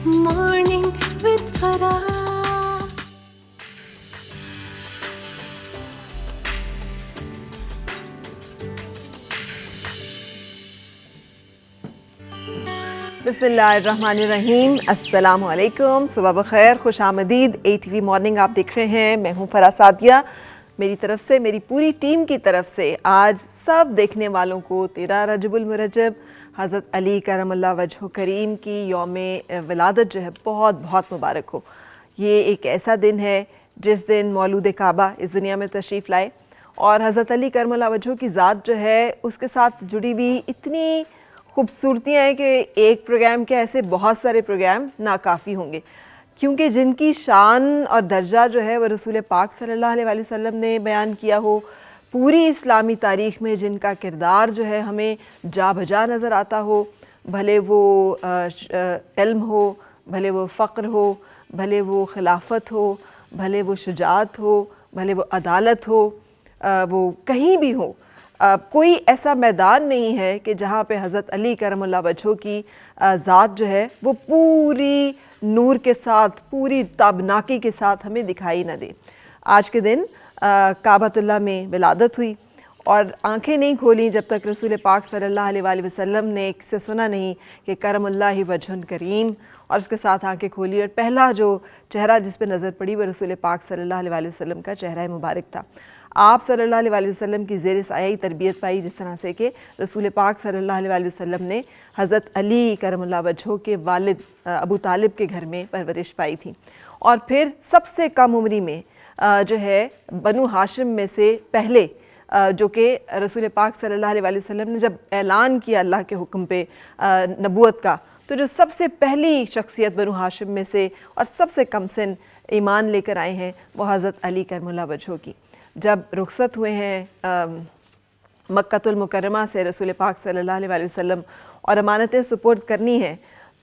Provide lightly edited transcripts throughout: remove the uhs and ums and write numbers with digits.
Morning with Farah. बिस्मिल्लाहिर्रहमानिर्रहीम, अस्सलाम वालेकुम, सुबह बखैर, खुश आमदीद। ATV मॉर्निंग आप देख रहे हैं। मैं हूँ फराह सादिया। मेरी तरफ से, मेरी पूरी टीम की तरफ से आज सब देखने वालों को 13 रजबुल मुरज्जब हज़रत अली करमल्लाह वजह करीम की यौम विलादत जो है बहुत बहुत मुबारक हो। ये एक ऐसा दिन है जिस दिन मौलूद काबा इस दुनिया में तशरीफ़ लाए और हज़रत अली करमल्लाह वजह की ज़ात जो है उसके साथ जुड़ी हुई इतनी खूबसूरतियाँ हैं कि एक प्रोग्राम के ऐसे बहुत सारे प्रोग्राम नाकाफ़ी होंगे, क्योंकि जिनकी शान और दर्जा जो है वह रसूल पाक सल्लल्लाहु अलैहि वसल्लम ने बयान किया हो, पूरी इस्लामी तारीख़ में जिनका किरदार जो है हमें जा बजा नज़र आता हो, भले वो इल्म हो, भले वो फ़क्र हो, भले वो खिलाफत हो, भले वो शुजाअत हो, भले वो अदालत हो, वो कहीं भी हो, कोई ऐसा मैदान नहीं है कि जहाँ पे हज़रत अली करमल्लाह वजह की ज़ात जो है वो पूरी नूर के साथ, पूरी ताबनाकी के साथ हमें दिखाई न दे। आज के दिन काबतुल्लाह में विलादत हुई और आंखें नहीं खोली जब तक रसूल पाक सल्लल्लाहु अलैहि वसल्लम ने से सुना नहीं कि करमुल्लाहि वजहुन करीम, और उसके साथ आंखें खोली और पहला जो चेहरा जिस पे नज़र पड़ी वो रसूल पाक सल्लल्लाहु अलैहि वसल्लम का चेहरा मुबारक था। आप सल्लल्लाहु अलैहि वसल्लम की ज़ेर साया ही तरबियत पाई, जिस तरह से कि रसूल पाक सल्लल्लाहु अलैहि वसल्लम ने हज़रत अली करमुल्लाह वजह के वालिद अबू तालिब के घर में परवरिश पाई थी। और फिर सबसे कम उम्री में जो है बनु हाशिम में से पहले जो कि रसूल पाक सल्लल्लाहु अलैहि वसल्लम ने जब ऐलान किया अल्लाह के हुक्म पे नबूवत का, तो जो सबसे पहली शख्सियत बनु हाशिम में से और सबसे कम सिन ईमान लेकर आए हैं वो हज़रत अली करमुल्लाह वजह की। जब रुखसत हुए हैं मक्कातुल मुकर्रमा से रसूल पाक सल्लल्लाहु अलैहि वसल्लम और अमानतें सुपुर्द करनी है,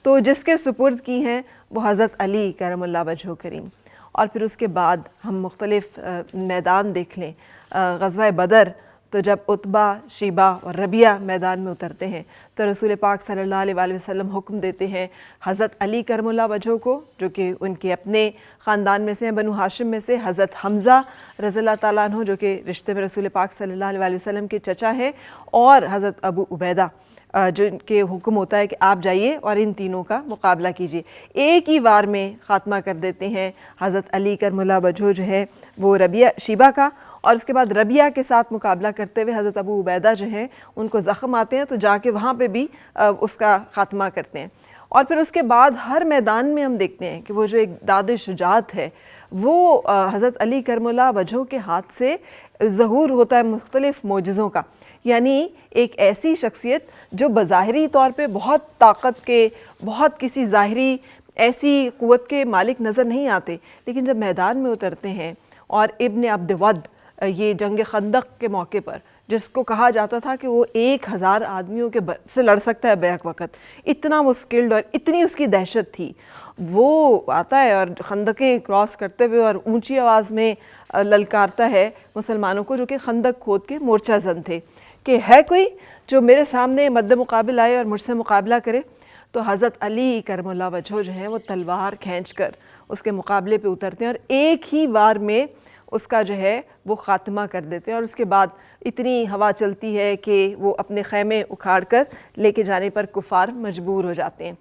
तो जिसके सुपुर्द की हैं वो हज़रत अली करमुल्लाह वजह करीम। और फिर उसके बाद हम मुख्तलिफ़ मैदान देख लें, ग़ज़वा बदर, तो जब उतबा, शीबा और रबिया मैदान में उतरते हैं तो रसूल पाक सल्लल्लाहु अलैहि वसल्लम हुक्म देते हैं हज़रत अली करमुल्लाह वजह को, जो कि उनके अपने ख़ानदान में से हैं, बनु हाशिम में से, हज़रत हमज़ा रज़ियल्लाहु ताला अन्हु जो कि रिश्ते में रसूल पाक सल्लल्लाहु अलैहि वसल्लम के चचा हैं, और हज़रत अबू उबैदा जिनके हुक्म होता है कि आप जाइए और इन तीनों का मुकाबला कीजिए। एक ही वार में ख़ात्मा कर देते हैं हज़रत अली करमुल्लाह वजह जो है वो रबिया शीबा का, और उसके बाद रबिया के साथ मुकाबला करते हुए हज़रत अबू उबैदा जो हैं उनको ज़ख्म आते हैं, तो जाके वहाँ पे भी उसका ख़ात्मा करते हैं। और फिर उसके बाद हर मैदान में हम देखते हैं कि वो जो एक दाद शुजाअत है वो हज़रत अली करमुल्लाह वजह के हाथ से ज़हूर होता है मुख्तलिफ़ मोजज़ों का। यानी एक ऐसी शख्सियत जो बज़ाहिरी तौर पे बहुत ताकत के, बहुत किसी ज़ाहिरी ऐसी क़ुव्वत के मालिक नज़र नहीं आते, लेकिन जब मैदान में उतरते हैं और इब्न अब्द वद, ये जंग खंदक के मौके पर जिसको कहा जाता था कि वो 1000 आदमियों के से लड़ सकता है बैक वक़्त, इतना वो स्किल्ड और इतनी उसकी दहशत थी, वो आता है और खंदकें क्रॉस करते हुए और ऊंची आवाज़ में ललकारता है मुसलमानों को, जो कि खंदक खोद के मोर्चा जन थे, कि है कोई जो मेरे सामने मद्द मुकाबिल आए और मुझसे मुकाबला करे। तो हज़रत अली करमुल्लाह वजह जो है वो तलवार खींच कर उसके मुकाबले पे उतरते हैं और एक ही वार में उसका जो है वो ख़ात्मा कर देते हैं। और उसके बाद इतनी हवा चलती है कि वो अपने ख़ैमे उखाड़ कर लेके जाने पर कुफ़ार मजबूर हो जाते हैं।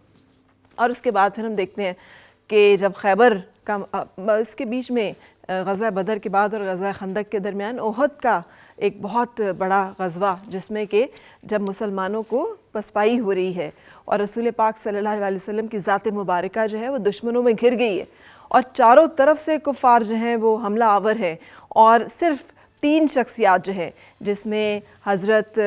और उसके बाद फिर हम देखते हैं कि जब खैबर का इसके बीच में ग़ज़वा बदर के बाद और ग़ज़वा खंदक के दरमियान ओहद का एक बहुत बड़ा ग़ज़वा, जिसमें कि जब मुसलमानों को पसपाई हो रही है और रसूल पाक सल्लल्लाहु अलैहि वसल्लम की ज़ात मुबारका जो है वो दुश्मनों में घिर गई है और चारों तरफ से कुफ़ार जो हैं वो हमला आवर हैं, और सिर्फ 3 शख्सियात जो हैं जिसमें हज़रत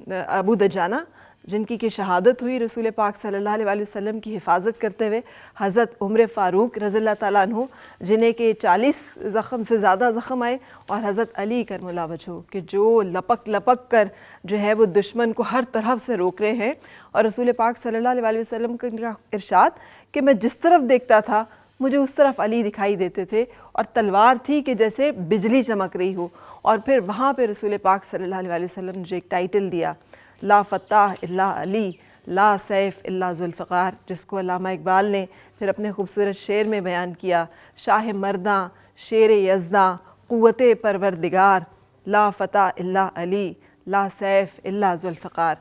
अबू दजाना जिनकी की शहादत हुई रसूल पाक सल्लल्लाहु अलैहि वसल्लम की हिफाजत करते हुए, हज़रत उमर फ़ारूक रज़ियल्लाहु ताला अन्हु जिन्हें के 40 ज़ख़म से ज़्यादा ज़ख़म आए, और हज़रत अली करमुल्लाह वजह कि जो लपक लपक कर जो है वो दुश्मन को हर तरफ से रोक रहे हैं। और रसूल पाक सल्लल्लाहु अलैहि वसल्लम का इरशाद कि मैं जिस तरफ देखता था मुझे उस तरफ अली दिखाई देते थे और तलवार थी कि जैसे बिजली चमक रही हो। और फिर वहाँ पे रसूल पाक सल्लल्लाहु अलैहि वसल्लम ने जो एक टाइटल दिया, ला फ़त्ताह इल्ला अली, لا سیف الا ذوالفقار، جس کو علامہ اقبال نے پھر اپنے خوبصورت شعر میں بیان کیا، شاہ مرداں شیر یزداں قوت پروردگار، لا فتح الا علی لا سیف الا ذوالفقار۔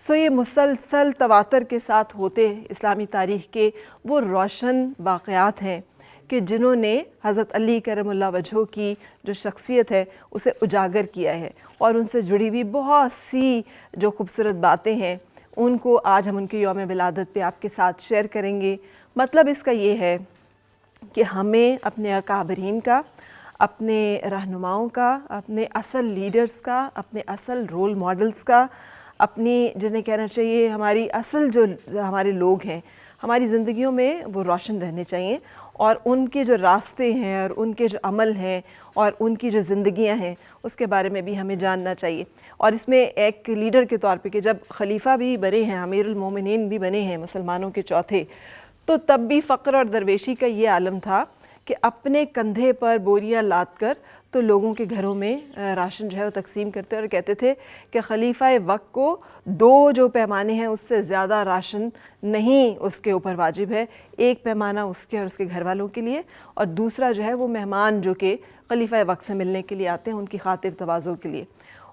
سو یہ مسلسل تواتر کے ساتھ ہوتے اسلامی تاریخ کے وہ روشن واقعات ہیں کہ جنہوں نے حضرت علی کرم اللہ وجہہ کی جو شخصیت ہے اسے اجاگر کیا ہے، اور ان سے جڑی ہوئی بہت سی جو خوبصورت باتیں ہیں ان کو آج ہم ان کے یوم ولادت پہ آپ کے ساتھ شیئر کریں گے۔ مطلب اس کا یہ ہے کہ ہمیں اپنے اکابرین کا، اپنے رہنماؤں کا، اپنے اصل لیڈرز کا، اپنے اصل رول ماڈلز کا، اپنی جنہیں کہنا چاہیے ہماری اصل جو ہمارے لوگ ہیں ہماری زندگیوں میں وہ روشن رہنے چاہیے، اور ان کے جو راستے ہیں اور ان کے جو عمل ہیں اور ان کی جو زندگیاں ہیں اس کے بارے میں بھی ہمیں جاننا چاہیے۔ اور اس میں ایک لیڈر کے طور پہ کہ جب خلیفہ بھی بنے ہیں، امیر المومنین بھی بنے ہیں مسلمانوں کے چوتھے، تو تب بھی فقر اور درویشی کا یہ عالم تھا کہ اپنے کندھے پر بوریاں لاد کر تو لوگوں کے گھروں میں راشن جو ہے وہ تقسیم کرتے اور کہتے تھے کہ خلیفہ وقت کو 2 جو پیمانے ہیں اس سے زیادہ راشن نہیں اس کے اوپر واجب ہے، 1 پیمانہ اس کے اور اس کے گھر والوں کے لیے، اور دوسرا جو ہے وہ مہمان جو کہ خلیفہ وقت سے ملنے کے لیے آتے ہیں ان کی خاطر تواضع کے لیے۔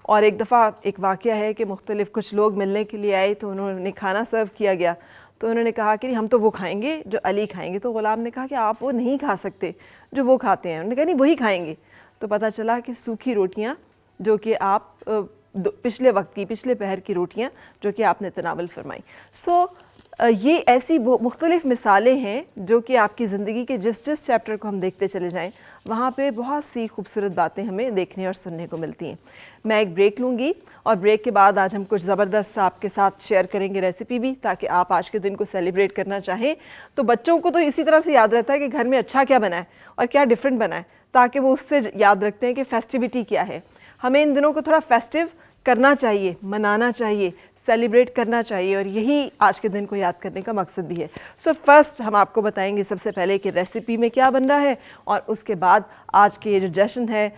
اور ایک دفعہ ایک واقعہ ہے کہ مختلف کچھ لوگ ملنے کے لیے آئے تو انہوں نے کھانا سرو کیا گیا، تو انہوں نے کہا کہ ہم تو وہ کھائیں گے جو علی کھائیں گے، تو غلام نے کہا کہ آپ وہ نہیں کھا سکتے جو وہ کھاتے ہیں، انہوں نے کہا نہیں وہی کھائیں گے۔ تو پتہ چلا کہ سوکھی روٹیاں جو کہ آپ پچھلے وقت کی پچھلے پہر کی روٹیاں جو کہ آپ نے تناول فرمائی۔ سو یہ ایسی مختلف مثالیں ہیں جو کہ آپ کی زندگی کے جس چیپٹر کو ہم دیکھتے چلے جائیں وہاں پہ بہت سی خوبصورت باتیں ہمیں دیکھنے اور سننے کو ملتی ہیں۔ میں ایک بریک لوں گی اور بریک کے بعد آج ہم کچھ زبردست آپ کے ساتھ شیئر کریں گے ریسیپی بھی، تاکہ آپ آج کے دن کو سیلیبریٹ کرنا چاہیں تو بچوں کو تو اسی طرح سے یاد رہتا ہے کہ گھر میں اچھا کیا بنا ہے اور کیا ڈیفرنٹ بنا ہے، تاکہ وہ اس سے یاد رکھتے ہیں کہ فیسٹیوٹی کیا ہے۔ ہمیں ان دنوں کو تھوڑا فیسٹیو کرنا چاہیے، منانا چاہیے، سیلیبریٹ کرنا چاہیے، اور یہی آج کے دن کو یاد کرنے کا مقصد بھی ہے۔ سو فرسٹ ہم آپ کو بتائیں گے سب سے پہلے کہ ریسیپی میں کیا بن رہا ہے، اور اس کے بعد آج کے یہ جو جشن ہے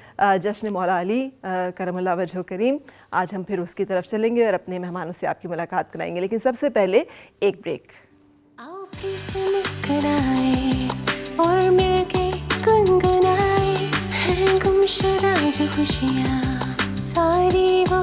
جشن مولا علی کرم اللہ وجہہ کریم، آج ہم پھر اس کی طرف چلیں گے اور اپنے مہمانوں سے آپ کی ملاقات کرائیں گے، لیکن سب سے پہلے ایک بریک۔ آؤ پھر سے مسکرائیں اور مل کے گنگنائیں، ہیں گم شدہ جو خوشیاں ساری وہ